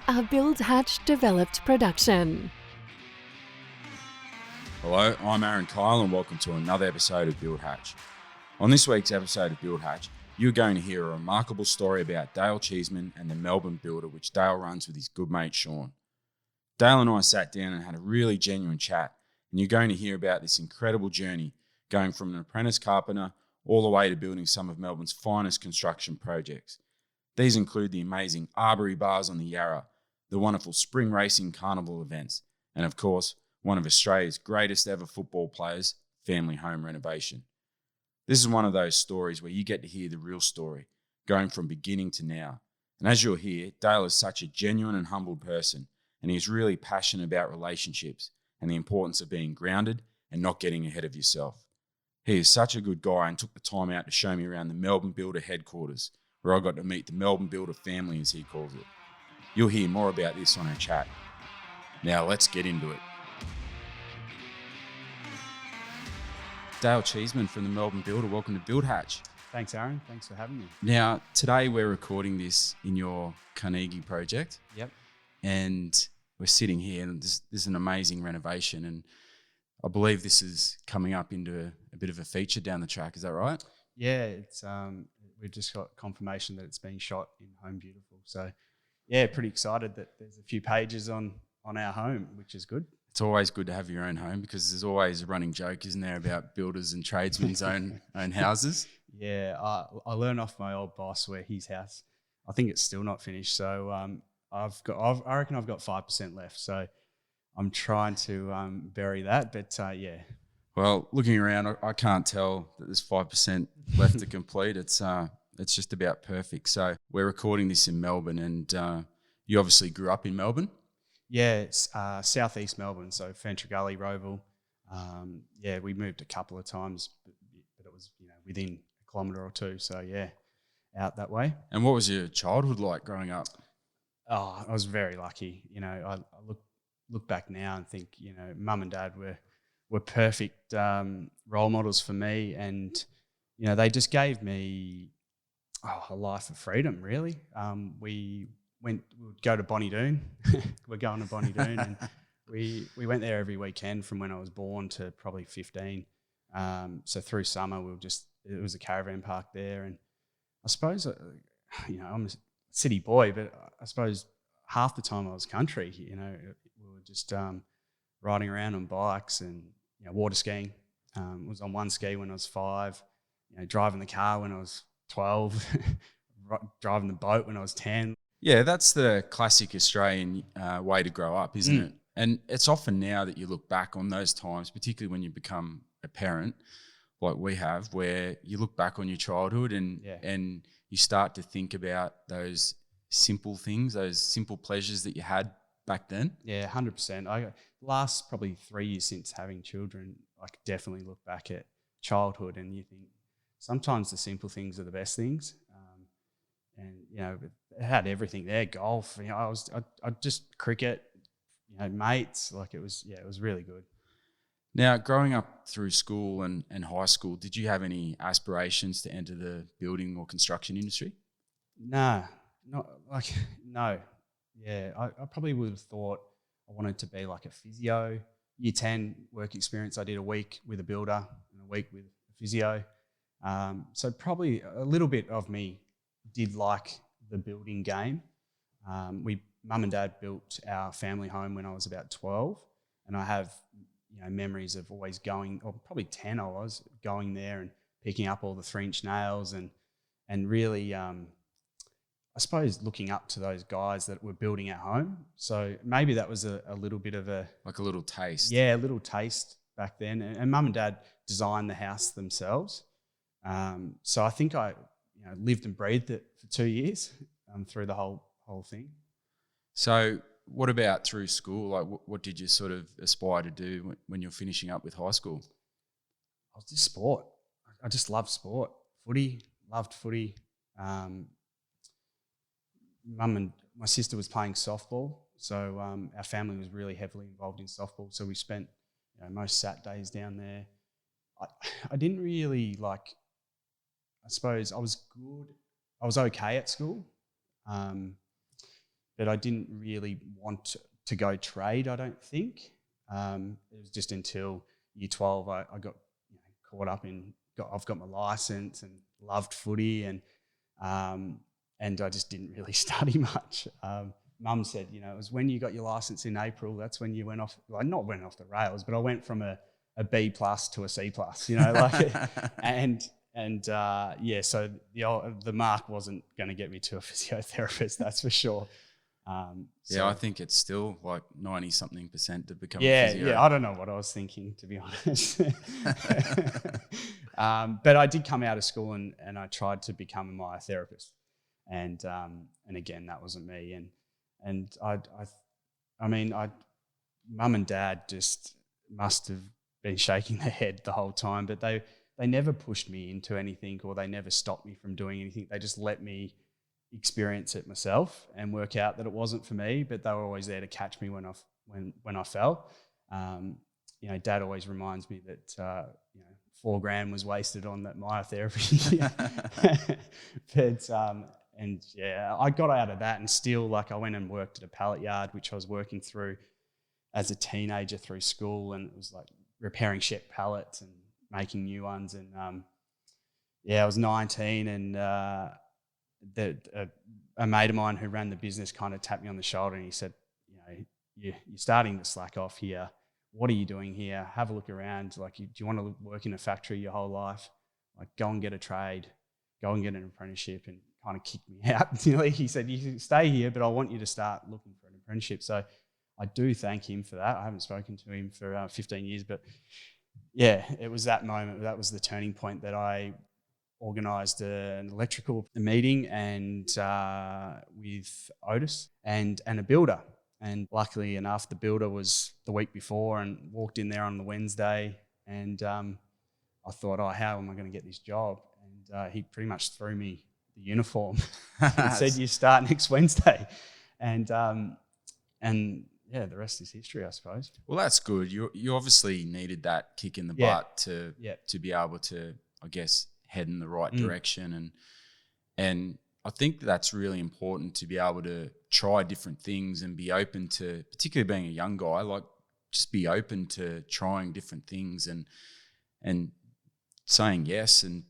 A Build Hatch developed production. Hello, I'm Aaron Kyle and welcome to another episode of Build Hatch. On this week's episode of Build Hatch, you're going to hear a remarkable story about Dale Cheesman and the Melbourne Builder, which Dale runs with his good mate Sean. Dale and I sat down and had a really genuine chat, and you're going to hear about this incredible journey going from an apprentice carpenter all the way to building some of Melbourne's finest construction projects. These include the amazing Arbory Bars on the Yarra, the wonderful spring racing carnival events, and of course, one of Australia's greatest ever football players, family home renovation. This is one of those stories where you get to hear the real story, going from beginning to now. And as you'll hear, Dale is such a genuine and humble person, and he's really passionate about relationships and the importance of being grounded and not getting ahead of yourself. He is such a good guy and took the time out to show me around the Melbourne Builder headquarters, where I got to meet the Melbourne Builder family, as he calls it. You'll hear more about this on our chat. Now let's get into it. Dale Cheesman from the Melbourne Builder, welcome to Build Hatch. Thanks, Aaron. Thanks for having me. Now, today we're recording this in your Carnegie project. Yep. And we're sitting here, and this is an amazing renovation. And I believe this is coming up into a bit of a feature down the track. Is that right? Yeah, it's we've just got confirmation that it's being shot in Home Beautiful. So, yeah, pretty excited that there's a few pages on our home, which is good. It's always good to have your own home because there's always a running joke, isn't there, about builders and tradesmen's own houses? Yeah, I learned off my old boss where his house, I think it's still not finished. So I reckon I've got 5% left. So I'm trying to bury that, but yeah. Well, looking around, I can't tell that there's 5% left to complete. It's just about perfect. So we're recording this in Melbourne, and you obviously grew up in Melbourne. Yeah, it's southeast Melbourne, so Fentre Gully, Roeville. Yeah, we moved a couple of times, but it was within a kilometre or two. So yeah, out that way. And what was your childhood like growing up? Oh, I was very lucky. I look back now and think mum and dad were perfect role models for me, and they just gave me a life of freedom. Really, we would go to Bonnie Doon. We're going to Bonnie Doon, and we went there every weekend from when I was born to probably 15. So through summer, it was a caravan park there, and I suppose I'm a city boy, but I suppose half the time I was country. We were just riding around on bikes and water skiing. Was on one ski when I was 5. Driving the car when I was 12. Driving the boat when I was 10. Yeah, that's the classic Australian way to grow up, isn't it? And it's often now that you look back on those times, particularly when you become a parent, like we have, where you look back on your childhood and you start to think about those simple things, those simple pleasures that you had back then. Yeah, 100%. I last probably 3 years since having children, I could definitely look back at childhood and you think sometimes the simple things are the best things. And it had everything there. Golf. I just cricket. Mates. Like it was really good. Now, growing up through school and high school, did you have any aspirations to enter the building or construction industry? No. Yeah, I probably would have thought I wanted to be like a physio. Year 10 work experience, I did a week with a builder and a week with a physio. So probably a little bit of me did like the building game. Mum and dad built our family home when I was about 12, and I have memories of always going, or probably 10 I was, going there and picking up all the 3-inch nails and really I suppose looking up to those guys that were building at home. So maybe that was a little bit of a little taste. Yeah, a little taste back then. And mum and dad designed the house themselves. So I think I lived and breathed it for 2 years through the whole thing. So what about through school? Like what did you sort of aspire to do when you're finishing up with high school? I was just sport. I just loved sport. Loved footy. Mum and my sister was playing softball, so our family was really heavily involved in softball. So we spent most Saturdays down there. I didn't really I suppose I was good. I was okay at school. but I didn't really want to go trade, I don't think. It was just until year 12 I got caught up in, I've got my license and loved footy, and I just didn't really study much. Mum said, it was when you got your license in April, that's when you went off, not went off the rails, but I went from a B plus to a C plus, so the mark wasn't going to get me to a physiotherapist, that's for sure. I think it's still like 90-something% to become a physio. Yeah, I don't know what I was thinking, to be honest. But I did come out of school and I tried to become a myotherapist. And again, that wasn't me. And Mum and Dad just must have been shaking their head the whole time, but they never pushed me into anything, or they never stopped me from doing anything. They just let me experience it myself and work out that it wasn't for me, but they were always there to catch me when I fell. Dad always reminds me that $4,000 was wasted on that myotherapy. But I got out of that, and still, I went and worked at a pallet yard, which I was working through as a teenager through school, and it was like repairing Shep pallets and making new ones. And I was 19, and a mate of mine who ran the business kind of tapped me on the shoulder, and he said, you're starting to slack off here. What are you doing here? Have a look around. Do you want to work in a factory your whole life? Go and get a trade, go and get an apprenticeship, and kind of kicked me out. He said, you can stay here, but I want you to start looking for an apprenticeship. So I do thank him for that. I haven't spoken to him for 15 years, but it was that moment. That was the turning point that I organised an electrical meeting and with Otis and a builder. And luckily enough, the builder was the week before and walked in there on the Wednesday, and I thought, how am I going to get this job? And he pretty much threw me the uniform and said, you start next Wednesday. And the rest is history, I suppose. Well, that's good. You obviously needed that kick in the butt to be able to, I guess, head in the right direction. And I think that's really important, to be able to try different things and be open to, particularly being a young guy, just be open to trying different things and saying yes and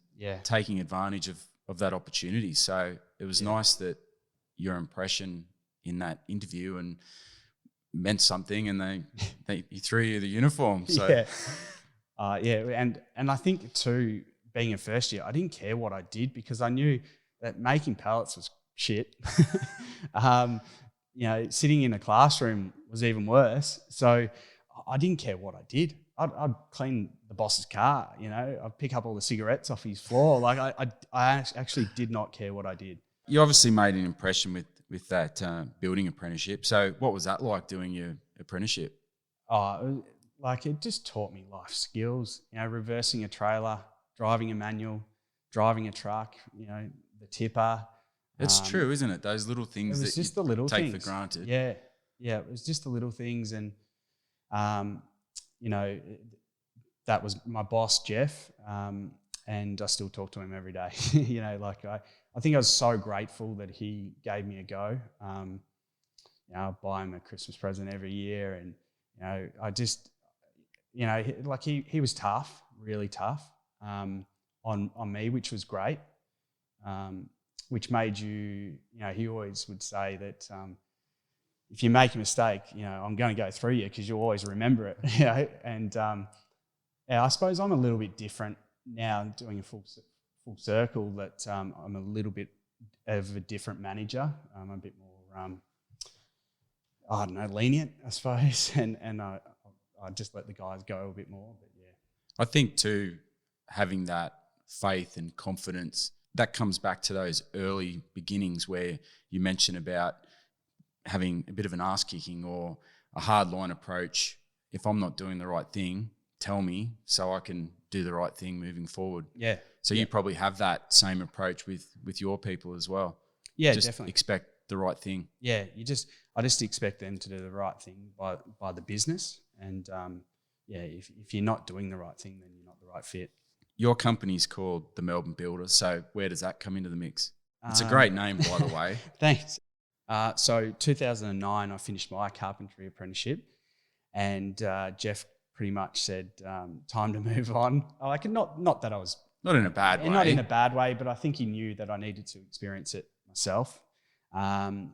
taking advantage of that opportunity. So it was nice that your impression in that interview and meant something, and he threw you the uniform. So and I think too, being a first year, I didn't care what I did, because I knew that making pallets was shit. Sitting in a classroom was even worse. So I didn't care what I did. I'd clean the boss's car, I'd pick up all the cigarettes off his floor. I actually did not care what I did. You obviously made an impression with that building apprenticeship. So what was that like, doing your apprenticeship? It just taught me life skills, reversing a trailer, driving a manual, driving a truck, the tipper. It's true, isn't it? Those little things that just you the little take things for granted. Yeah, it was just the little things. And, that was my boss, Jeff, and I still talk to him every day. I think I was so grateful that he gave me a go. I buy him a Christmas present every year, and I just, he was tough, really tough, on me, which was great. Which made you, he always would say that if you make a mistake, I'm going to go through you, because you'll always remember it. And I suppose I'm a little bit different now, doing a full circle, that I'm a little bit of a different manager. I'm a bit more, lenient, I suppose, and I just let the guys go a bit more. But I think too, having that faith and confidence, that comes back to those early beginnings where you mentioned about having a bit of an ass kicking or a hard line approach. If I'm not doing the right thing, tell me so I can do the right thing moving forward. Yeah. So you probably have that same approach with your people as well. Yeah, just definitely. Expect the right thing. Yeah, I just expect them to do the right thing by the business. And if you're not doing the right thing, then you're not the right fit. Your company's called the Melbourne Builder, so where does that come into the mix? It's a great name, by the way. Thanks. So 2009, I finished my carpentry apprenticeship, and Jeff pretty much said, time to move on. Like, not that I was... Not in a bad way. Not in a bad way, but I think he knew that I needed to experience it myself. And,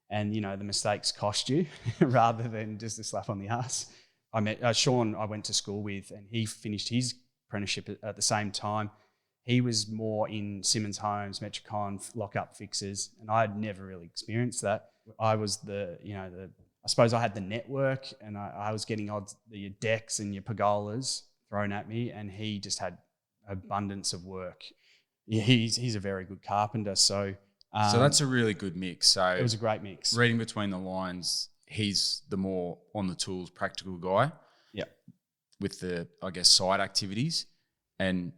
you know, the mistakes cost you rather than just a slap on the ass. I met Sean, I went to school with, and he finished his apprenticeship at the same time. He was more in Simmons Homes, Metricon, lock-up fixes, and I had never really experienced that. I was I suppose I had the network, and I was getting your decks and your pergolas thrown at me, and he just had abundance of work. Yeah, he's a very good carpenter, so that's a really good mix. So it was a great mix. Reading between the lines, he's the more on the tools, practical guy. Yeah. With the, I guess, side activities, and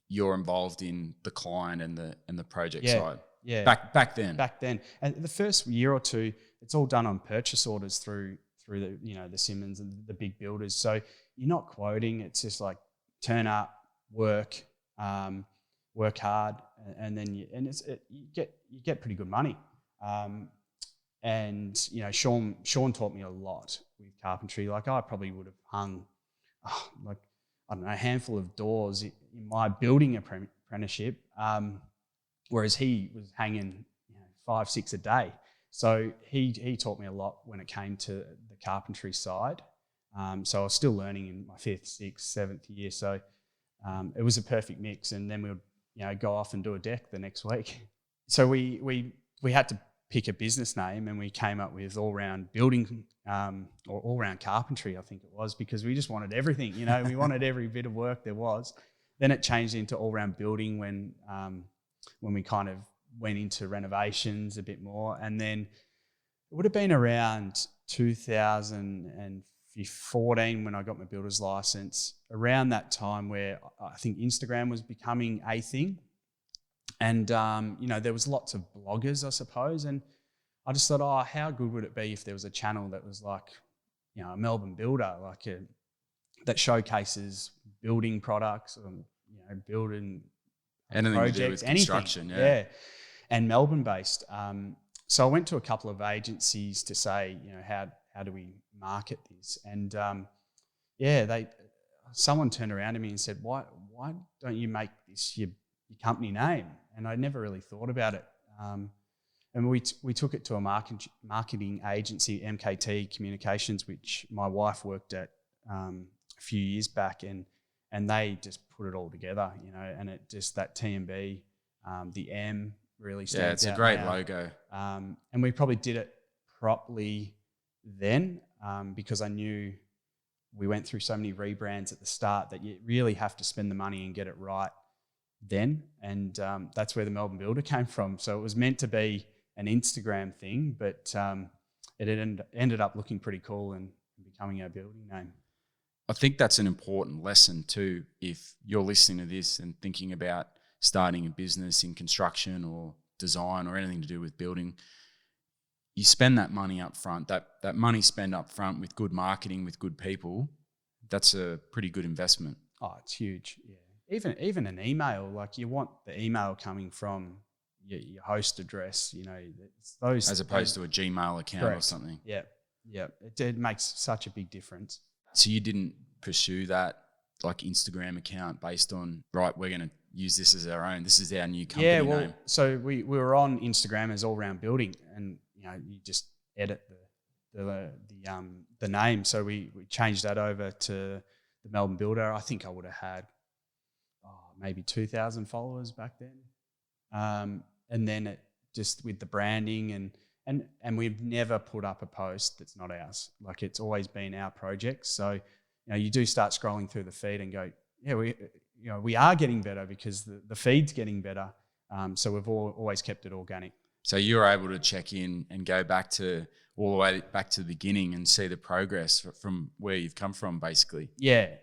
you're involved in the client and the project side. Yeah. Back then. Back then, and the first year or two, it's all done on purchase orders through the the Simmons and the big builders. So you're not quoting. It's just like turn up, work hard, and then you get pretty good money. And Sean taught me a lot with carpentry. Like, I probably would have hung a handful of doors in my building apprenticeship, whereas he was hanging 5, 6 a day. So he taught me a lot when it came to the carpentry side. So I was still learning in my 5th, 6th, 7th year. So it was a perfect mix, and then we would go off and do a deck the next week. So we had to pick a business name, and we came up with All Round Building, or All Round Carpentry, I think it was, because we just wanted everything. We wanted every bit of work there was. Then it changed into All Round Building when we kind of went into renovations a bit more, and then it would have been around 2014 when I got my builder's license, around that time where I think Instagram was becoming a thing. And, there was lots of bloggers, I suppose. And I just thought, how good would it be if there was a channel that was like, a Melbourne Builder, that showcases building products, building anything projects, to do with anything, construction, and Melbourne based. So I went to a couple of agencies to say, how do we market this? And someone turned around to me and said, why don't you make this your company name? And I never really thought about it. And we took it to a marketing agency, MKT Communications, which my wife worked at a few years back, and they just put it all together, and it just, that TMB, the M really stands out. Yeah, it's a great logo. And we probably did it properly then, because I knew we went through so many rebrands at the start that you really have to spend the money and get it right then. And that's where the Melbourne Builder came from. So it was meant to be an Instagram thing, but it ended up looking pretty cool and becoming our building name. I think that's an important lesson too, if you're listening to this and thinking about starting a business in construction or design or anything to do with building. You spend that money up front, that money spent up front with good marketing, with good people, that's a pretty good investment. Oh, it's huge. Yeah. Even an email, like you want the email coming from your host address, it's those, as opposed to a Gmail account. Correct. Or something. Yeah. It makes such a big difference. So you didn't pursue that like Instagram account based on, right, we're going to use this as our own, this is our new company name? So we were on Instagram as All Round Building, and you just edit the name. So we changed that over to the Melbourne Builder. I think I would have had maybe 2,000 followers back then. And then it just with the branding and we've never put up a post that's not ours. Like, it's always been our project. So, you do start scrolling through the feed and go, yeah, we are getting better because the feed's getting better. So we've always kept it organic. So you're able to check in and go back to all the way back to the beginning and see the progress from where you've come from, basically. Yeah.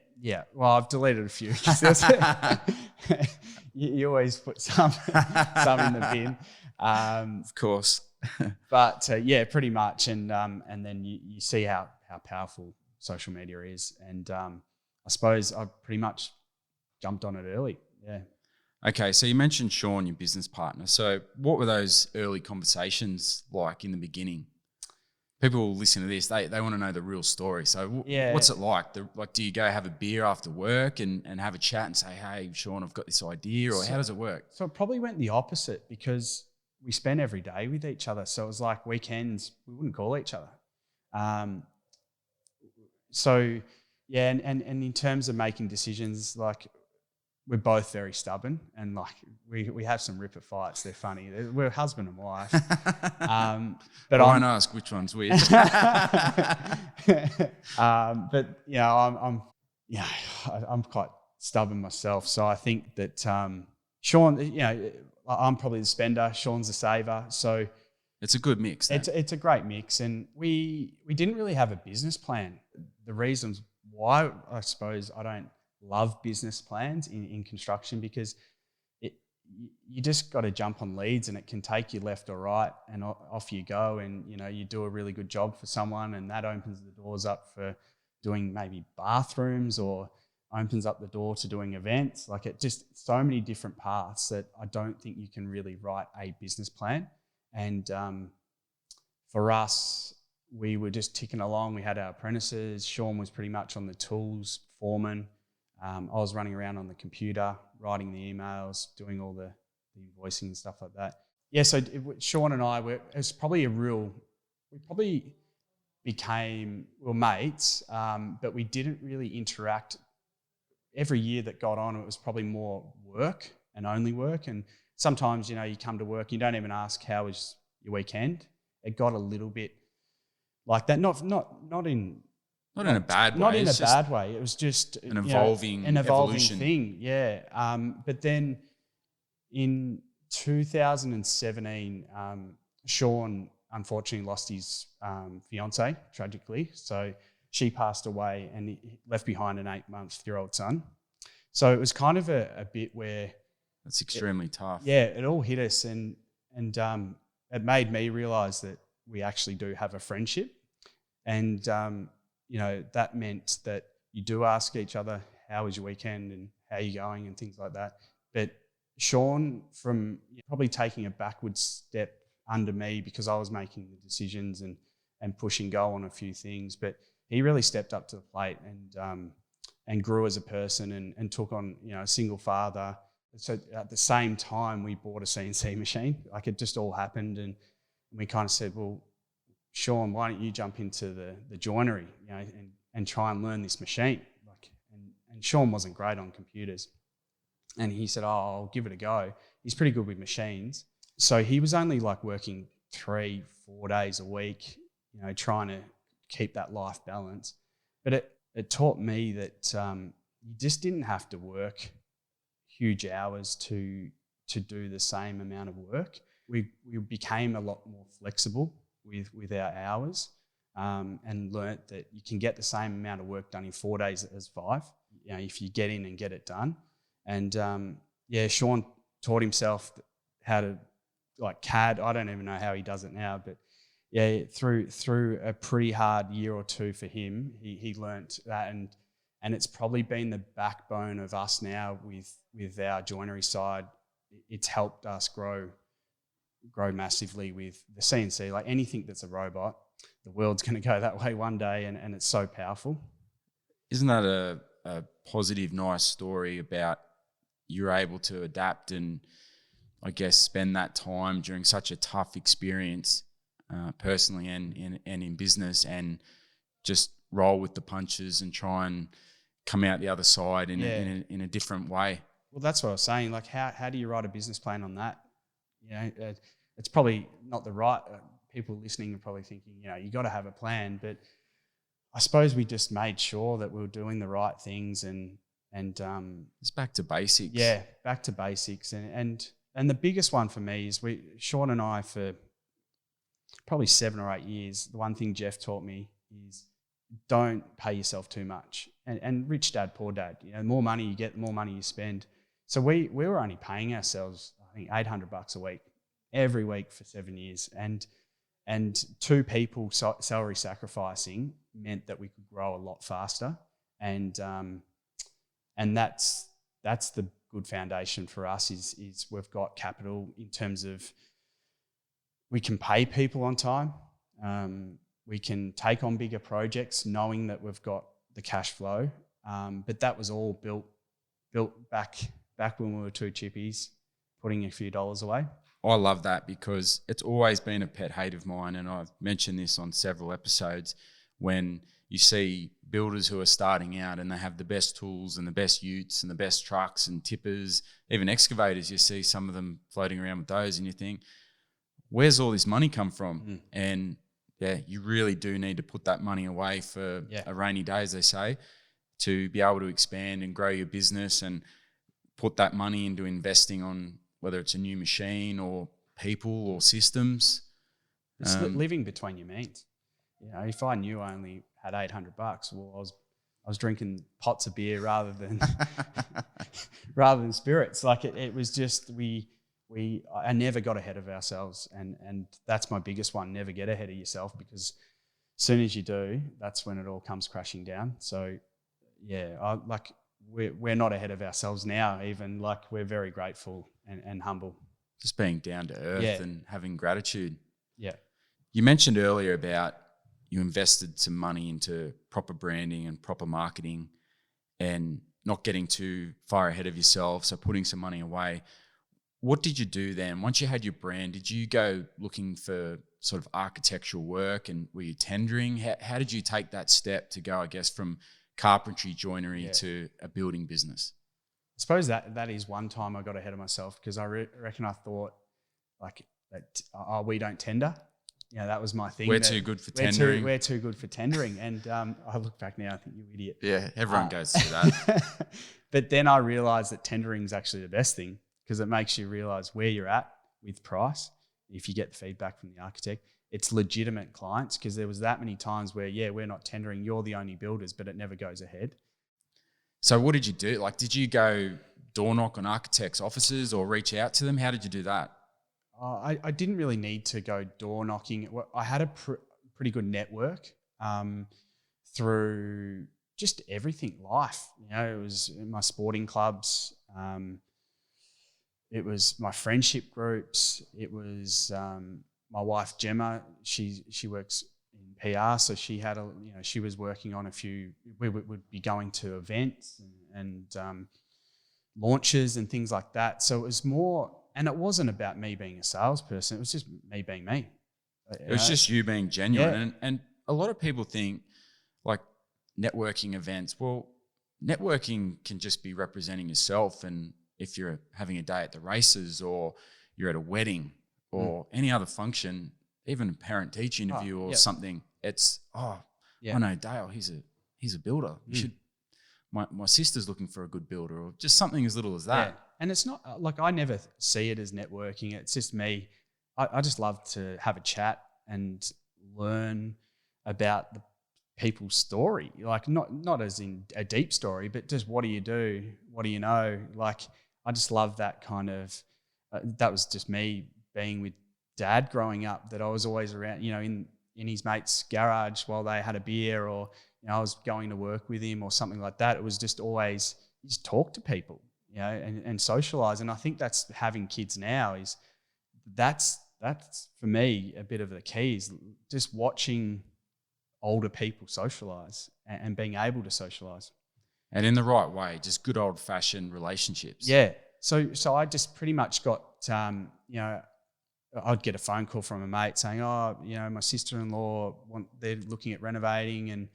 Well, I've deleted a few. You always put some in the bin. Of course. But pretty much. And then you see how powerful social media is. And I suppose I pretty much jumped on it early. Yeah. Okay, so you mentioned Sean, your business partner. So what were those early conversations like in the beginning? People listen to this, they want to know the real story. So what's it like? Do you go have a beer after work and have a chat and say, hey, Sean, I've got this idea, or how does it work? So it probably went the opposite because we spent every day with each other. So it was like weekends, we wouldn't call each other. So, yeah, and in terms of making decisions, like we're both very stubborn and like we have some ripper fights. They're funny. We're husband and wife. But I won't ask which one's which. But I'm quite stubborn myself. So I think that Sean, I'm probably the spender. Sean's the saver. So it's a good mix. It's a great mix, and we didn't really have a business plan. The reasons why, I suppose, I don't love business plans in construction because you just got to jump on leads and it can take you left or right and off you go, and you do a really good job for someone and that opens the doors up for doing maybe bathrooms or opens up the door to doing events. Like it just so many different paths that I don't think you can really write a business plan. And for us, we were just ticking along. We had our apprentices. Sean was pretty much on the tools, foreman. I was running around on the computer, writing the emails, doing all the invoicing and stuff like that. Yeah, so Sean and I, we probably became mates, but we didn't really interact. Every year that got on, it was probably more work and only work. And sometimes, you come to work, you don't even ask how was your weekend. It got a little bit like that, not in a bad way. Not in a bad way. It was just an evolving evolution thing. Yeah. But then in 2017, Sean unfortunately lost his fiance tragically. So she passed away and he left behind an 8-month-old son. So it was kind of a bit where that's extremely tough. Yeah, it all hit us, and it made me realise that we actually do have a friendship, and that meant that you do ask each other, how was your weekend and how are you going and things like that. But Sean, from probably taking a backward step under me because I was making the decisions and pushing go on a few things, but he really stepped up to the plate and grew as a person and took on, a single father. So at the same time, we bought a CNC machine. Like it just all happened, and we kind of said, well, Sean, why don't you jump into the joinery, and try and learn this machine? And Sean wasn't great on computers, and he said, I'll give it a go. He's pretty good with machines. So he was only like working 3-4 days a week, trying to keep that life balance. But it taught me that you just didn't have to work huge hours to do the same amount of work. We became a lot more flexible with our hours, and learnt that you can get the same amount of work done in 4 days as 5, if you get in and get it done. And Sean taught himself how to like CAD. I don't even know how he does it now, but yeah, through a pretty hard year or two for him, he learnt that, and it's probably been the backbone of us now with our joinery side. It's helped us grow massively with the CNC. Like anything that's a robot, the world's going to go that way one day, and it's so powerful. Isn't that a positive, nice story about you're able to adapt and I guess spend that time during such a tough experience, personally and in business, and just roll with the punches and try and come out the other side in a different way? Well, that's what I was saying. Like, how do you write a business plan on that? It's probably not the right. People listening are probably thinking, you got to have a plan. But I suppose we just made sure that we were doing the right things and it's back to basics. Yeah, back to basics. And the biggest one for me is Sean and I, for probably 7 or 8 years, the one thing Jeff taught me is don't pay yourself too much. And rich dad, poor dad. The more money you get, the more money you spend. So we were only paying ourselves, I think, $800 a week, every week for 7 years. And 2 people salary sacrificing meant that we could grow a lot faster. And that's the good foundation for us is we've got capital in terms of we can pay people on time. We can take on bigger projects knowing that we've got the cash flow. But that was all built back when we were two chippies, putting a few dollars away. I love that because it's always been a pet hate of mine, and I've mentioned this on several episodes, when you see builders who are starting out and they have the best tools and the best utes and the best trucks and tippers, even excavators, you see some of them floating around with those and you think, where's all this money come from? And yeah, you really do need to put that money away for a rainy day, as they say, to be able to expand and grow your business and put that money into investing on whether it's a new machine or people or systems. It's living between your means. You know, if I knew I only had $800, well, I was drinking pots of beer rather than spirits. Like it was just I never got ahead of ourselves, and that's my biggest one. Never get ahead of yourself, because as soon as you do, that's when it all comes crashing down. So yeah, we're not ahead of ourselves now. Even like we're very grateful and humble. Just being down to earth and having gratitude. Yeah. You mentioned earlier about you invested some money into proper branding and proper marketing and not getting too far ahead of yourself, so putting some money away. What did you do then? Once you had your brand, did you go looking for sort of architectural work, and were you tendering? How did you take that step to go, I guess, from carpentry, joinery to a building business? I suppose that is one time I got ahead of myself, because I reckon I thought we don't tender. You know, that was my thing. We're too good for tendering. We're too good for tendering. And I look back now, I think, you idiot. Yeah, everyone goes through that. But then I realised that tendering is actually the best thing, because it makes you realise where you're at with price. If you get the feedback from the architect, it's legitimate clients, because there was that many times where, we're not tendering, you're the only builders, but it never goes ahead. So what did you do? Like, did you go door knock on architects' offices or reach out to them? How did you do that? I didn't really need to go door knocking. I had a pretty good network through just everything, life. You know, it was my sporting clubs. It was my friendship groups. It was my wife Gemma. She works in PR, so she had she was working on a few. We would be going to events and launches and things like that. So it was more. And it wasn't about me being a salesperson. It was just me being me. It was just you being genuine. And a lot of people think, like, networking events, well, networking can just be representing yourself. And if you're having a day at the races, or you're at a wedding, or any other function, even a parent-teacher interview or something, it's, I know Dale, he's a builder. You should. My sister's looking for a good builder, or just something as little as that. Yeah. And it's not like, I never see it as networking. It's just me. I just love to have a chat and learn about the people's story. Like not as in a deep story, but just what do you do? What do you know? Like, I just love that kind of, that was just me being with Dad growing up, that I was always around, in his mate's garage while they had a beer, or, I was going to work with him or something like that. It was just always, you just talk to people, and socialize. And I think that's having kids now is that's for me a bit of the key, is just watching older people socialize and being able to socialize. And in the right way, just good old fashioned relationships. Yeah. So I just pretty much got, I'd get a phone call from a mate saying, my sister-in-law, they're looking at renovating, and,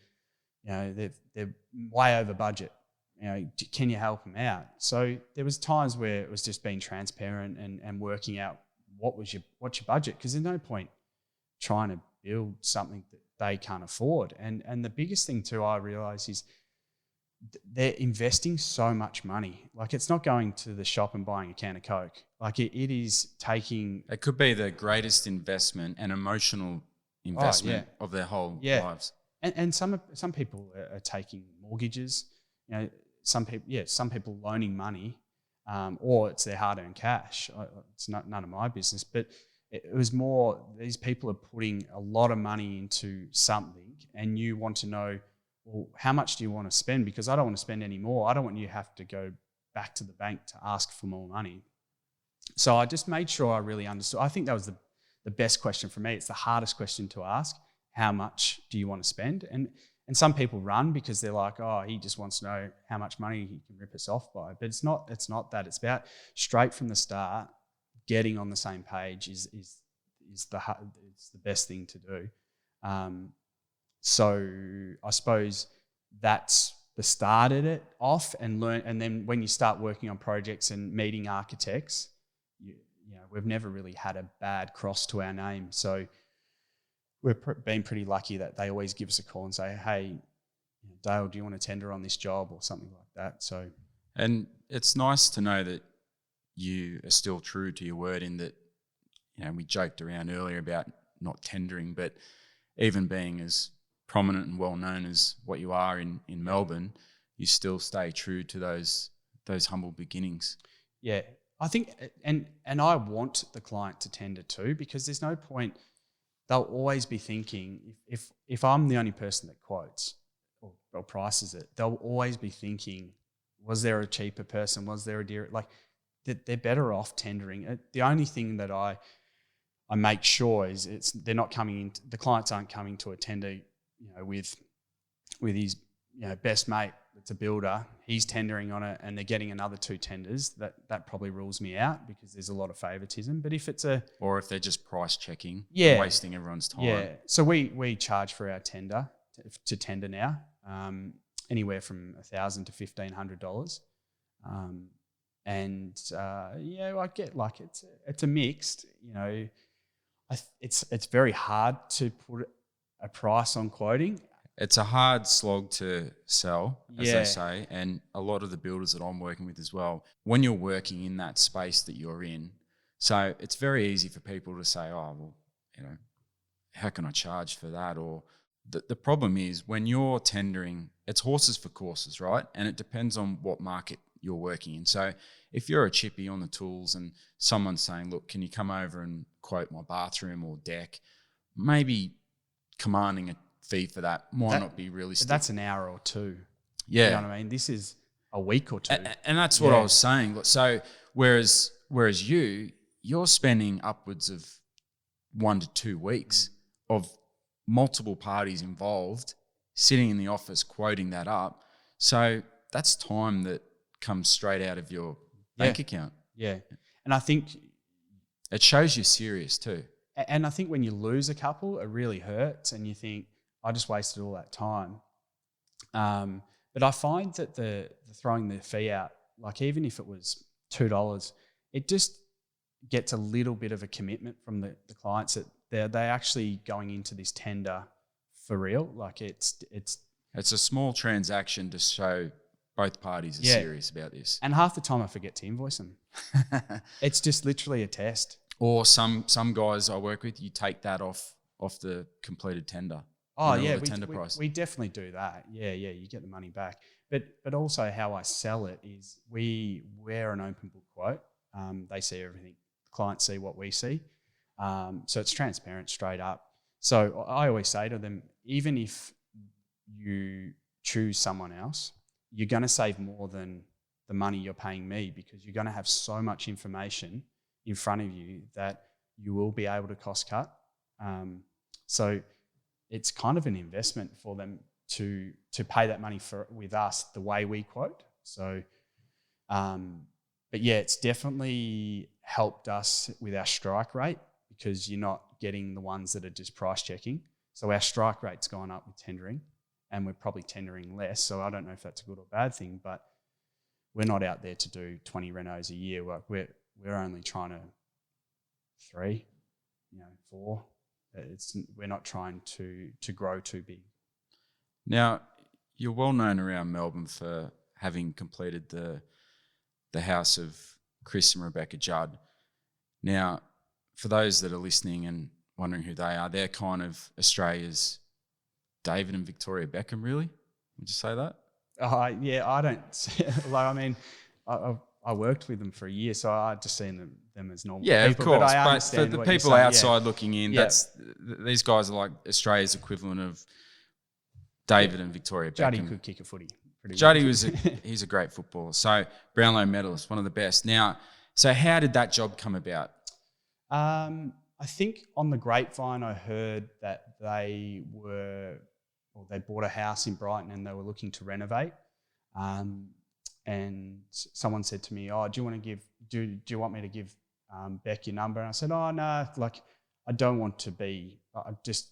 they're way over budget. Can you help them out? So there was times where it was just being transparent and working out what's your budget, because there's no point trying to build something that they can't afford. And the biggest thing too, I realise, is they're investing so much money. Like, it's not going to the shop and buying a can of Coke. Like, it is taking... It could be the greatest investment and emotional investment of their whole lives. And some people are taking mortgages. Some people loaning money, or it's their hard-earned cash. It's none of my business. But it was more, these people are putting a lot of money into something, and you want to know, well, how much do you want to spend? Because I don't want to spend any more. I don't want you to have to go back to the bank to ask for more money. So I just made sure I really understood. I think that was the best question for me. It's the hardest question to ask. How much do you want to spend? And some people run because they're like, oh, he just wants to know how much money he can rip us off by. But it's not that. It's about straight from the start, getting on the same page is the best thing to do. So I suppose that's the start of it off, and then when you start working on projects and meeting architects, you know, we've never really had a bad cross to our name. So we've been pretty lucky that they always give us a call and say, hey, Dale, do you want to tender on this job or something like that? So, and it's nice to know that you are still true to your word, in that, you know, we joked around earlier about not tendering, but even being as prominent and well known as what you are in Melbourne, you still stay true to those humble beginnings. Yeah, I think, and I want the client to tender too, because there's no point. They'll always be thinking, if I'm the only person that quotes or prices it, they'll always be thinking, was there a cheaper person? Was there a dearer? Like, they're better off tendering. The only thing that I make sure is they're not coming in. The clients aren't coming to a tender, you know, with his, you know, best mate that's a builder. He's tendering on it, and they're getting another 2 tenders. That probably rules me out, because there's a lot of favoritism. But if it's or if they're just price checking, wasting everyone's time. Yeah. So we charge for our tender to tender now, anywhere from $1,000 to $1,500. I get, like, it's a mixed, you know. It's very hard to put a price on quoting. It's a hard slog to sell, as they say, and a lot of the builders that I'm working with as well, when you're working in that space that you're in, so it's very easy for people to say, oh, well, you know, how can I charge for that? Or the problem is, when you're tendering, it's horses for courses, right? And it depends on what market you're working in. So if you're a chippy on the tools and someone's saying, look, can you come over and quote my bathroom or deck, maybe commanding a fee for that might not be realistic. That's an hour or two. Yeah. You know what I mean? This is a week or two. And that's what I was saying. So whereas you're spending upwards of 1 to 2 weeks of multiple parties involved, sitting in the office quoting that up. So that's time that comes straight out of your bank account. Yeah. And I think it shows you're serious too. And I think when you lose a couple, it really hurts, and you think, I just wasted all that time. But I find that the throwing the fee out, like, even if it was $2, it just gets a little bit of a commitment from the clients that they're actually going into this tender for real. Like, it's a small transaction to show both parties are serious about this. And half the time I forget to invoice them. It's just literally a test. Or some guys I work with, you take that off the completed tender. Oh, tender price. We definitely do that. Yeah, you get the money back. But also how I sell it is we're an open book quote. They see everything. Clients see what we see. So it's transparent, straight up. So I always say to them, even if you choose someone else, you're going to save more than the money you're paying me, because you're going to have so much information in front of you that you will be able to cost cut. So it's kind of an investment for them to pay that money with us the way we quote. So, but yeah, it's definitely helped us with our strike rate, because you're not getting the ones that are just price checking. So our strike rate's gone up with tendering, and we're probably tendering less. So I don't know if that's a good or bad thing, but we're not out there to do 20 renos a year. We're only trying to 3, 4. We're not trying to grow too big. Now, you're well known around Melbourne for having completed the house of Chris and Rebecca Judd. Now, for those that are listening and wondering who they are, they're kind of Australia's David and Victoria Beckham, really? Would you say that? Yeah, I don't. Like, I mean, I worked with them for a year, so I just seen them as normal people. Of course. But for the people outside looking in, these guys are like Australia's equivalent of David and Victoria Beckham. Juddy could kick a footy. pretty Juddy much. he's a great footballer. So Brownlow medalist, one of the best. Now, so how did that job come about? I think on the grapevine I heard that they bought a house in Brighton and they were looking to renovate. And someone said to me, "Oh, do you want me to give Beck your number?" And I said, "Oh no, like I don't want to be. I just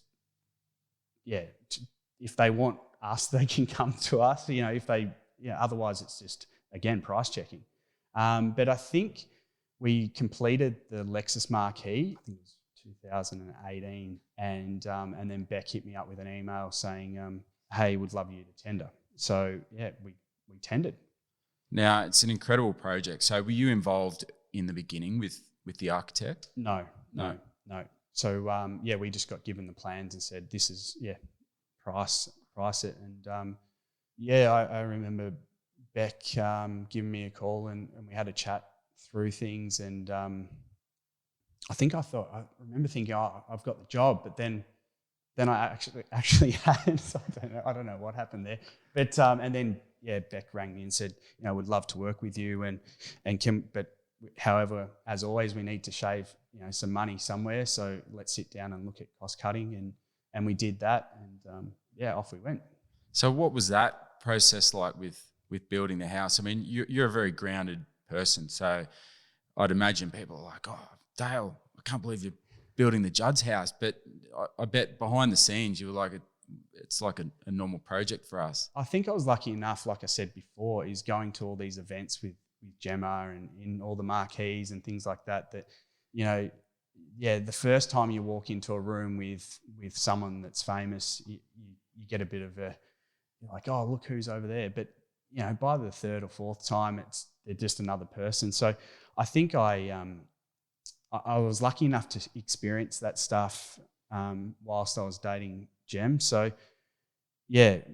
if they want us, they can come to us. If they otherwise it's just again price checking." But I think we completed the Lexus Marquee. I think it was 2018, and then Beck hit me up with an email saying, "Hey, would love you to tender." So yeah, we tendered. Now, it's an incredible project. So were you involved in the beginning with the architect? No. So we just got given the plans and said, "This is price it." And I remember Beck giving me a call and we had a chat through things, and I remember thinking, "Oh, I've got the job," but then I actually had something. I don't know what happened there, but and then Beck rang me and said, "Would love to work with you, but however, as always, we need to shave some money somewhere. So let's sit down and look at cost cutting," and we did that, and off we went. So what was that process like with building the house? I mean, you're a very grounded person, so I'd imagine people are like, "Oh, Dale, I can't believe you're building the Judd's house," but I bet behind the scenes you were like, it's like a normal project for us. I think I was lucky enough, like I said before, is going to all these events with Gemma and in all the marquees and things like that, the first time you walk into a room with someone that's famous, you get a bit of you're like, "Oh, look who's over there." But, by the third or fourth time, they're just another person. So I think I was lucky enough to experience that stuff whilst I was dating Gem. So, like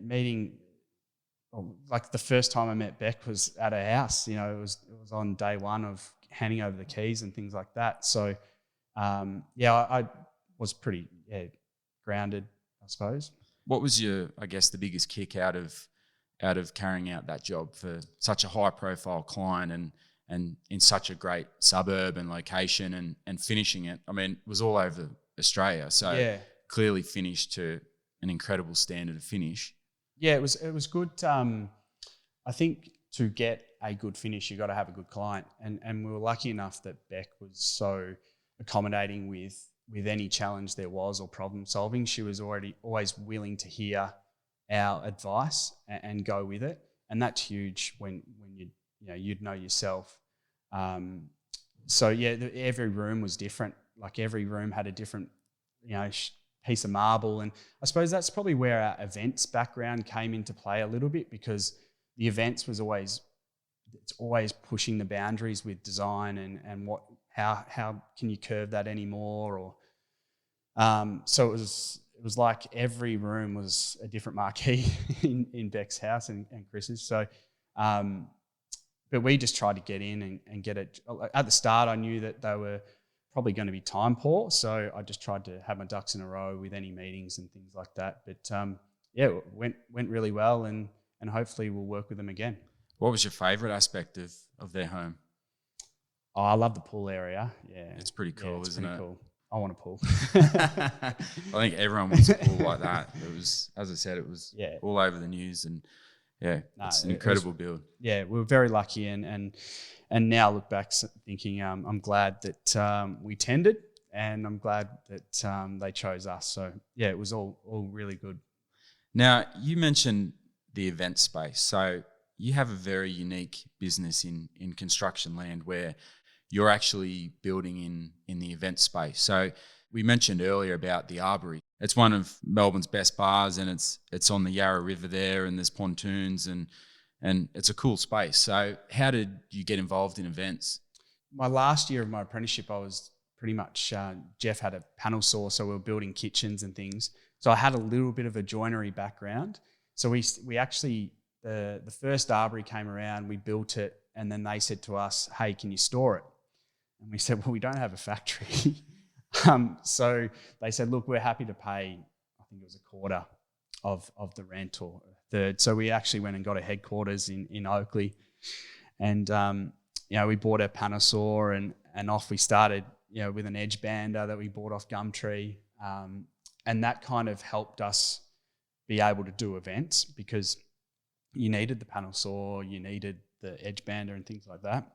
the first time I met Beck was at a house. It was on day one of handing over the keys and things like that. So, I was pretty grounded, I suppose. What was the biggest kick out of carrying out that job for such a high profile client and in such a great suburb and location and finishing it? I mean, it was all over Australia, so clearly finished to an incredible standard of finish. Yeah, it was good. I think to get a good finish, you got to have a good client, and we were lucky enough that Beck was so accommodating with any challenge there was or problem solving. She was always willing to hear our advice and go with it, and that's huge when you'd know yourself. Every room was different. Like every room had a different piece of marble, and I suppose that's probably where our events background came into play a little bit, because the events was always pushing the boundaries with design and how can you curve that anymore, or so it was like every room was a different marquee in Beck's house and Chris's. So but we just tried to get in and get it. At the start I knew that they were probably going to be time poor, so I just tried to have my ducks in a row with any meetings and things like that. But it went really well, and hopefully we'll work with them again. What was your favourite aspect of their home? Oh, I love the pool area. Yeah, it's pretty cool, isn't it? Cool. I want a pool. I think everyone wants a pool like that. It was, as I said, it was all over the news, and it's an incredible build. Yeah, we were very lucky, and now look back thinking I'm glad that we tendered, and I'm glad that they chose us. So it was all really good. Now, you mentioned the event space. So you have a very unique business in construction land where you're actually building in the event space. So we mentioned earlier about the Arbory. It's one of Melbourne's best bars, and it's on the Yarra River there, and there's pontoons, and it's a cool space. So how did you get involved in events? My last year of my apprenticeship, I was pretty much, Jeff had a panel saw, so we were building kitchens and things. So I had a little bit of a joinery background. So we actually, the first Arbory came around, we built it, and then they said to us, "Hey, can you store it?" And we said, "Well, we don't have a factory." So they said, "Look, we're happy to pay," I think it was a quarter of the rent or a 3rd. So we actually went and got a headquarters in Oakley, and we bought our panel saw and off we started. With an edge bander that we bought off Gumtree, and that kind of helped us be able to do events because you needed the panel saw, you needed the edge bander and things like that.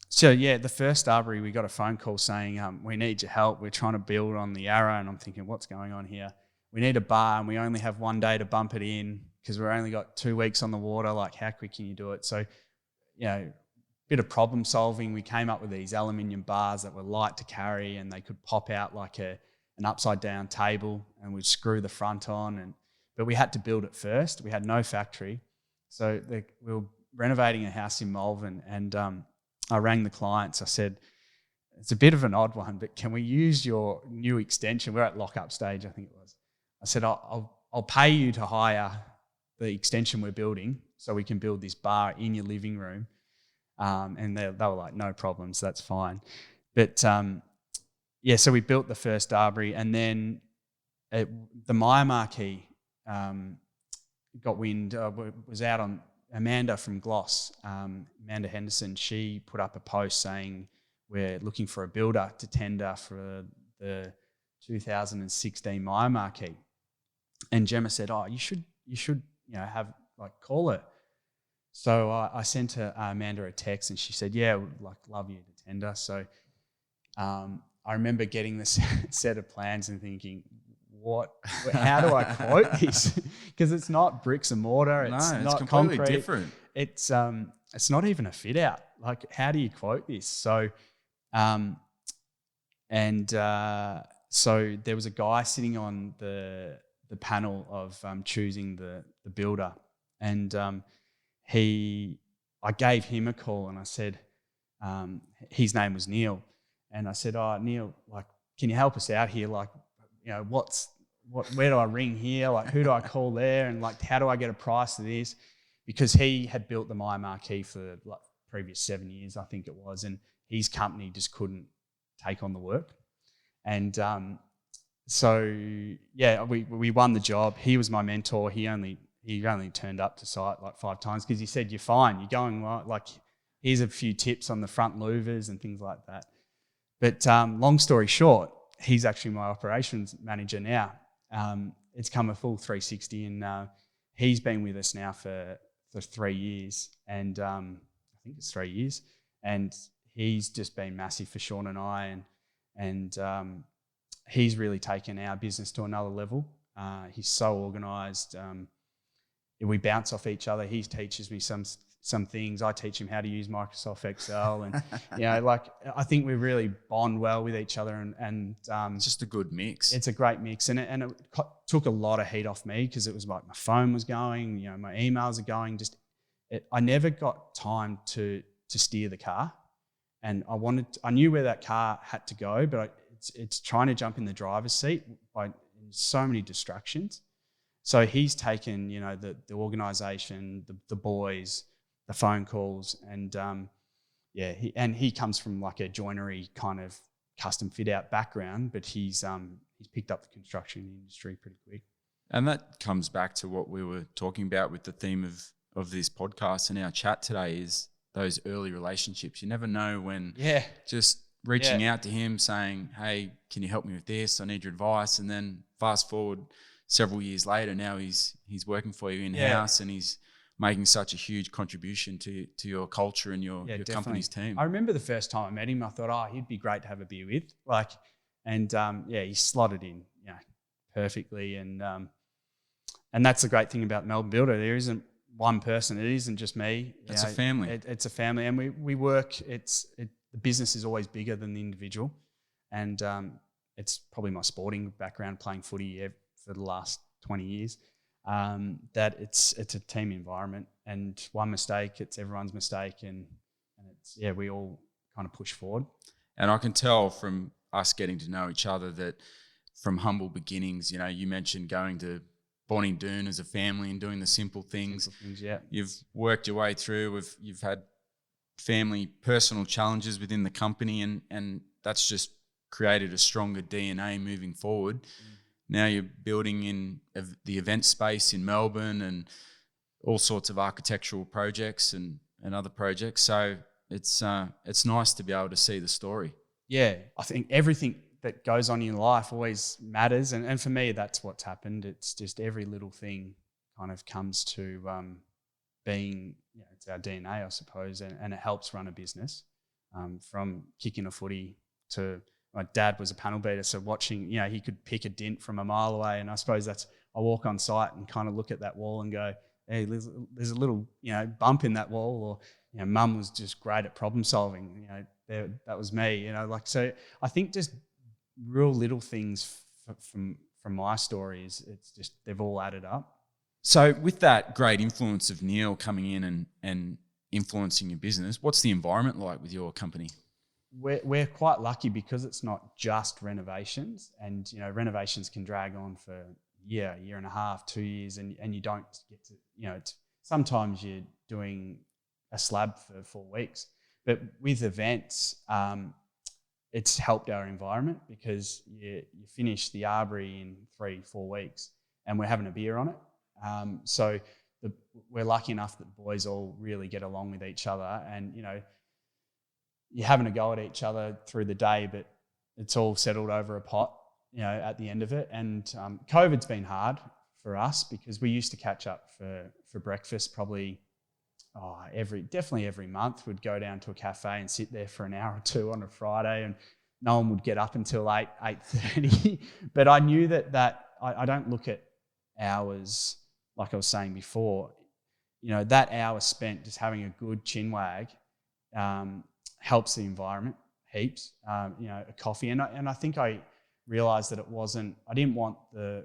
So the first Arbory, we got a phone call saying, we need your help. We're trying to build on the Arrow. And I'm thinking, what's going on here? We need a bar and we only have one day to bump it in because we've only got 2 weeks on the water. Like, how quick can you do it? So, bit of problem solving. We came up with these aluminium bars that were light to carry and they could pop out like an upside down table, and we'd screw the front on. But we had to build it first. We had no factory. So we were renovating a house in Melbourne, and I rang the clients. I said, it's a bit of an odd one, but can we use your new extension? We're at lock-up stage, I think it was. I said, I'll pay you to hire the extension we're building so we can build this bar in your living room. And they were like, no problems, that's fine. But so we built the first Arbory, and then the Myer marquee got wind, was out on Amanda from Gloss, Amanda Henderson. She put up a post saying we're looking for a builder to tender for the 2016 Myer marquee. And Gemma said, you should have call it. So I sent her, Amanda a text, and she said, yeah, would love you to tender. So I remember getting this set of plans and thinking, how do I quote this? Because it's not bricks and mortar. It's not completely concrete. Different. It's not even a fit out. Like, how do you quote this? So, so there was a guy sitting on the panel of choosing the builder, and I gave him a call and I said, his name was Neil, and I said, Neil, can you help us out here? Where do I ring here? Who do I call there? And how do I get a price of this? Because he had built the Myer marquee for the previous 7 years, I think it was, and his company just couldn't take on the work. And we won the job. He was my mentor. He only turned up to site 5 times because he said, you're fine, you're going well. Here's a few tips on the front louvers and things like that. But long story short, he's actually my operations manager now. It's come a full 360, and he's been with us now for 3 years, and I think it's 3 years, and he's just been massive for Sean and I, and he's really taken our business to another level. He's so organised. We bounce off each other. He teaches me some things. I teach him how to use Microsoft Excel, and I think we really bond well with each other, and it's just a good mix. It's a great mix, and it took a lot of heat off me because it was my phone was going, my emails are going. I never got time to steer the car, and I knew where that car had to go, but it's trying to jump in the driver's seat by so many distractions. So he's taken, the organisation, the boys, the phone calls, and he comes from a joinery kind of custom fit out background, but he's picked up the construction industry pretty quick. And that comes back to what we were talking about with the theme of this podcast and our chat today, is those early relationships. You never know when just reaching out to him saying, hey, can you help me with this? I need your advice. And then fast forward several years later, now he's working for you in-house, and he's making such a huge contribution to your culture and your company's team. I remember the first time I met him, I thought, he'd be great to have a beer with. He slotted in, perfectly. And that's the great thing about Melbourne Builder. There isn't one person. It isn't just me. It's a family. It's a family, and we work. The business is always bigger than the individual, and it's probably my sporting background, playing footy for the last 20 years. That it's a team environment, and one mistake, it's everyone's mistake, and it's we all kind of push forward. And I can tell from us getting to know each other that from humble beginnings, you mentioned going to Bonnie Doon as a family and doing the simple things. You've worked your way through. You've had family personal challenges within the company, and that's just created a stronger DNA moving forward. Now you're building in the event space in Melbourne, and all sorts of architectural projects and other projects. So it's nice to be able to see the story. Yeah, I think everything that goes on in life always matters. And for me, that's what's happened. It's just every little thing kind of comes to being, it's our DNA, I suppose, and it helps run a business. From kicking a footy to, my dad was a panel beater, so watching, he could pick a dint from a mile away. And I suppose I walk on site and kind of look at that wall and go, hey, there's a little, bump in that wall, or, mum was just great at problem solving. That was me, so I think just real little things from my stories, it's just, they've all added up. So with that great influence of Neil coming in and influencing your business, what's the environment like with your company? We're quite lucky because it's not just renovations, and renovations can drag on for a year and a half, 2 years, and you don't get to, sometimes you're doing a slab for 4 weeks. But with events, it's helped our environment because you finish the Arbory in 3-4 weeks and we're having a beer on it. So we're lucky enough that the boys all really get along with each other, and, you're having a go at each other through the day, but it's all settled over a pot, at the end of it. And COVID's been hard for us because we used to catch up for breakfast probably definitely every month. We'd go down to a cafe and sit there for an hour or two on a Friday, and no one would get up until 8:30. But I knew that I don't look at hours like I was saying before. That hour spent just having a good chin wag helps the environment heaps. A coffee, and I think I realised that I didn't want the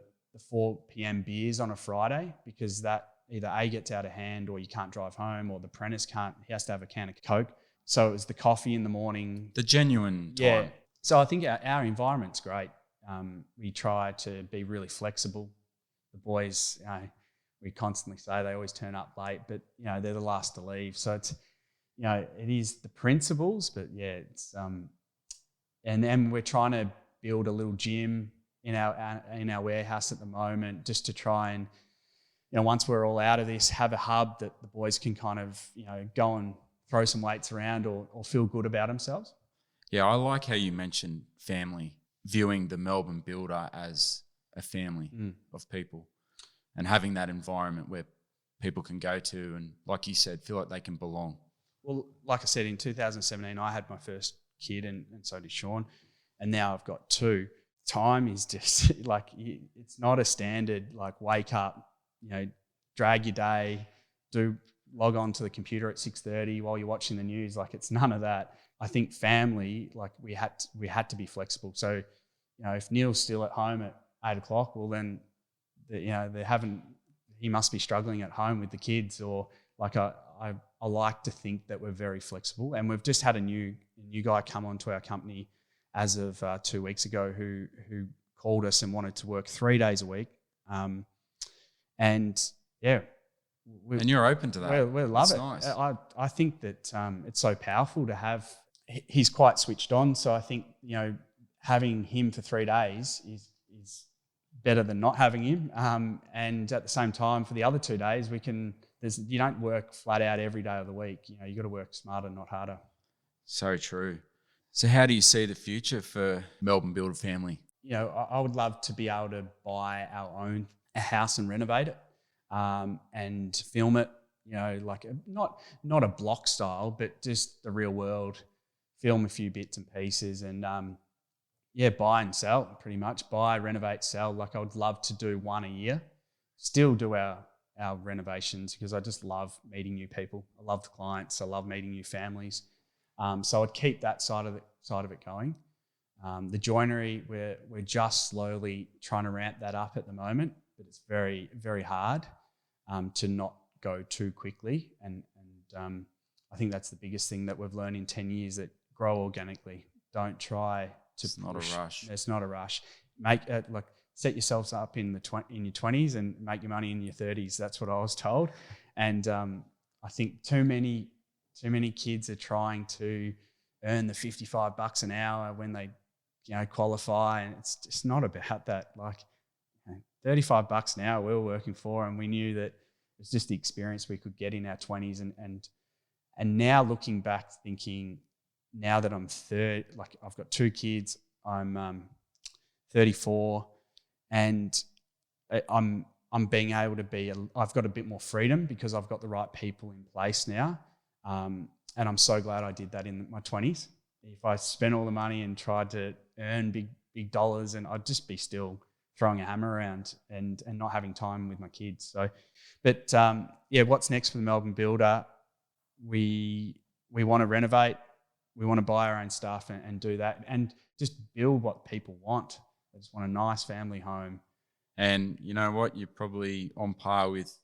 4 p.m. beers on a Friday, because that either A, gets out of hand, or you can't drive home, or the apprentice can't, he has to have a can of Coke. So it was the coffee in the morning. The genuine time. Yeah. So I think our environment's great. We try to be really flexible. The boys, we constantly say they always turn up late, but, they're the last to leave. So it's, it is the principles, but it's, and then we're trying to build a little gym in our warehouse at the moment, just to try and, once we're all out of this, have a hub that the boys can kind of, go and throw some weights around or feel good about themselves. Yeah, I like how you mentioned family, viewing the Melbourne Builder as a family of people, and having that environment where people can go to and, like you said, feel like they can belong. Well, like I said, in 2017, I had my first kid, and so did Sean, and now I've got 2. Time is just it's not a standard, wake up, drag your day, log on to the computer at 6:30 while you're watching the news. It's none of that. I think family, we had to be flexible. So, if Neil's still at home at 8 o'clock, well then, he must be struggling at home with the kids, or I like to think that we're very flexible. And we've just had a new guy come onto our company as of 2 weeks ago who called us and wanted to work 3 days a week. And you're open to that. We love it. Nice. I think that it's so powerful to have. He's quite switched on, so I think having him for 3 days is better than not having him. And at the same time, for the other 2 days, you don't work flat out every day of the week. You got to work smarter, not harder. So true. So how do you see the future for Melbourne Builder family? I would love to be able to buy our own house and renovate it, and film it, not a block style, but just the real world, film a few bits and pieces, and buy and sell, pretty much. Buy, renovate, sell. I would love to do one a year. Still do our renovations, because I just love meeting new people. I love the clients. I love meeting new families. So I'd keep that side of it going. The joinery, we're just slowly trying to ramp that up at the moment, but it's very, very hard to not go too quickly. And I think that's the biggest thing that we've learned in 10 years, that grow organically. Don't try to It's not a rush. It's not a rush. Set yourselves up in your 20s and make your money in your 30s. That's what I was told. And I think too many kids are trying to earn the $55 an hour when they qualify, and it's just not about that. $35 an hour we were working for, and we knew that it's just the experience we could get in our 20s. And now looking back, thinking now that I'm like I've got 2 kids, I'm 34, and I'm being able to be, I've got a bit more freedom because I've got the right people in place now. And I'm so glad I did that in my 20s. If I spent all the money and tried to earn big dollars, and I'd just be still throwing a hammer around and not having time with my kids. So, but what's next for the Melbourne Builder? We want to renovate. We want to buy our own stuff and do that and just build what people want. They just want a nice family home. And you know what? You're probably on par with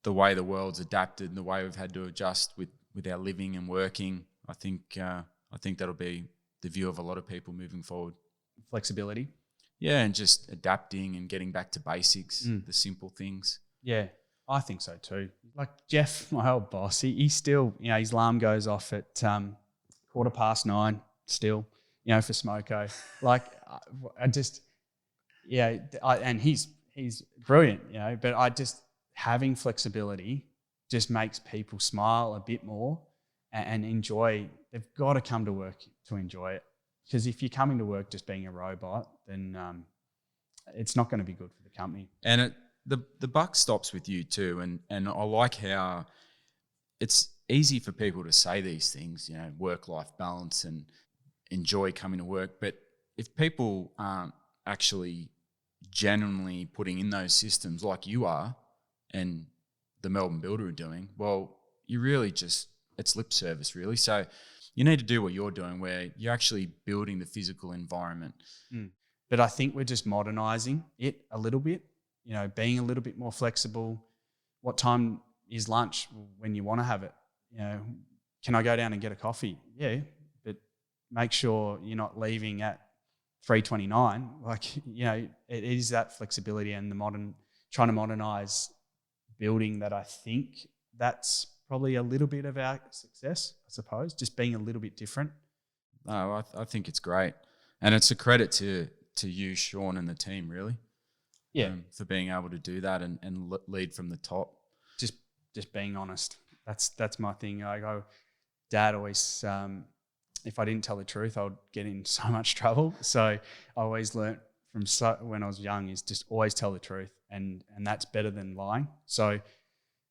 the way the world's adapted and the way we've had to adjust with our living and working. I think that'll be the view of a lot of people moving forward. Flexibility. Yeah, and just adapting and getting back to basics, the simple things. Yeah, I think so too. Like Jeff, my old boss, he still, his alarm goes off at 9:15 still, for smoko. Like and he's brilliant, but I just, having flexibility just makes people smile a bit more and enjoy. They've got to come to work to enjoy it. Because if you're coming to work just being a robot, then it's not going to be good for the company. And the buck stops with you too. And I like how it's easy for people to say these things, work-life balance and enjoy coming to work. But if people aren't actually genuinely putting in those systems like you are and the Melbourne Builder are doing, well, you really just, it's lip service really. So you need to do what you're doing where you're actually building the physical environment. But I think we're just modernising it a little bit, being a little bit more flexible. What time is lunch when you want to have it? Can I go down and get a coffee? Yeah, but make sure you're not leaving at 3:29. Like, it is that flexibility and trying to modernise building that I think that's probably a little bit of our success, I suppose, just being a little bit different. No, I think it's great. And it's a credit to you, Sean, and the team, really. Yeah. For being able to do that and lead from the top. Just being honest. That's my thing. Dad always, if I didn't tell the truth, I would get in so much trouble. So I always learnt from when I was young is just always tell the truth, and that's better than lying. So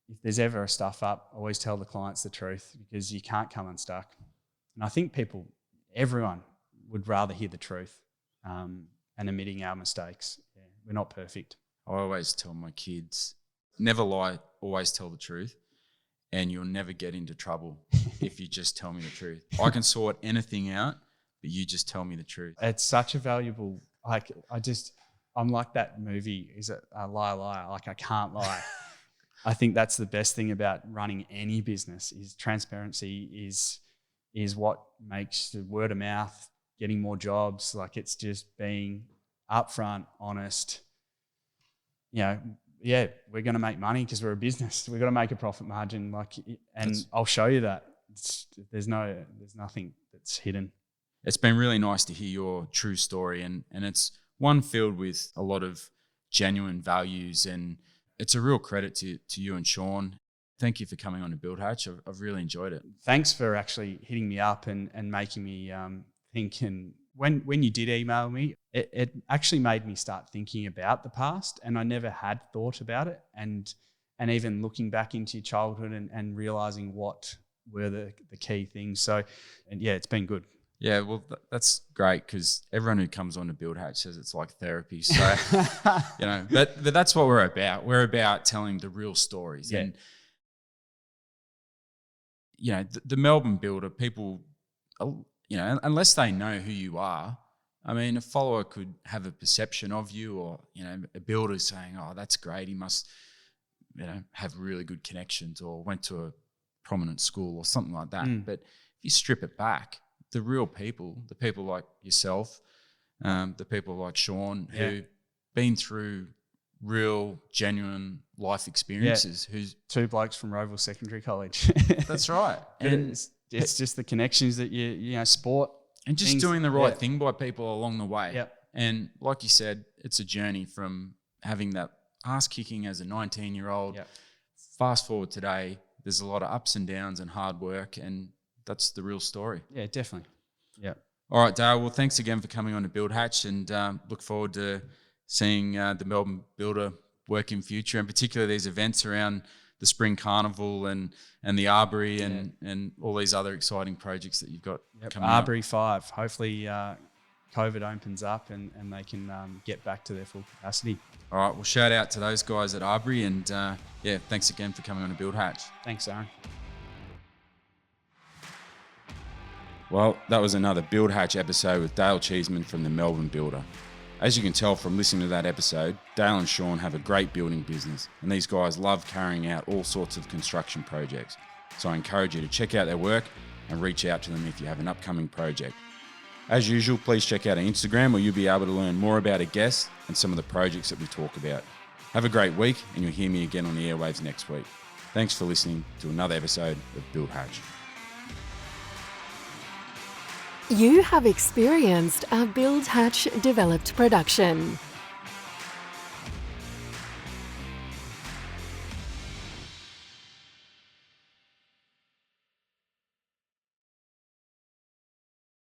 if there's ever a stuff up, always tell the clients the truth because you can't come unstuck. And I think everyone would rather hear the truth and admitting our mistakes. Yeah, we're not perfect. I always tell my kids, never lie, always tell the truth, and you'll never get into trouble if you just tell me the truth. I can sort anything out, but you just tell me the truth. It's such a valuable, I'm like that movie, is it Lie, Lie? Like I can't lie. I think that's the best thing about running any business is transparency is what makes the word of mouth, getting more jobs. Like it's just being upfront, honest. We're going to make money because we're a business. We've got to make a profit margin. I'll show you that. There's nothing that's hidden. It's been really nice to hear your true story and it's one filled with a lot of genuine values, and it's a real credit to you and Sean. Thank you for coming on to Build Hatch. I've really enjoyed it. Thanks for actually hitting me up and making me think. And when you did email me, it actually made me start thinking about the past, and I never had thought about it. And even looking back into your childhood and realising what were the key things. So, it's been good. Yeah, well, that's great because everyone who comes on to Build Hatch says it's like therapy. So, but that's what we're about. We're about telling the real stories. Yeah. And, the Melbourne Builder, people, unless they know who you are, I mean, a follower could have a perception of you or, a builder saying, oh, that's great. He must, have really good connections or went to a prominent school or something like that. But if you strip it back, the real people, the people like yourself, the people like Sean, who've been through real, genuine life experiences. Who's 2 blokes from Roval Secondary College. That's right. And it's just the connections that sport. And just doing the right thing by people along the way. Yep. And like you said, it's a journey from having that ass kicking as a 19-year-old, fast forward today, there's a lot of ups and downs and hard work, and that's the real story. Yeah, definitely. Yeah. All right, Dale. Well, thanks again for coming on to Build Hatch, and look forward to seeing the Melbourne Builder work in future, and particularly these events around the Spring Carnival and the Arbory and all these other exciting projects that you've got coming up. Arbory 5. Hopefully COVID opens up and they can get back to their full capacity. All right, well, shout out to those guys at Arbory, and thanks again for coming on to Build Hatch. Thanks, Aaron. Well, that was another Build Hatch episode with Dale Cheesman from the Melbourne Builder. As you can tell from listening to that episode, Dale and Sean have a great building business, and these guys love carrying out all sorts of construction projects. So I encourage you to check out their work and reach out to them if you have an upcoming project. As usual, please check out our Instagram, where you'll be able to learn more about a guest and some of the projects that we talk about. Have a great week, and you'll hear me again on the airwaves next week. Thanks for listening to another episode of Build Hatch. You have experienced a Build Hatch developed production.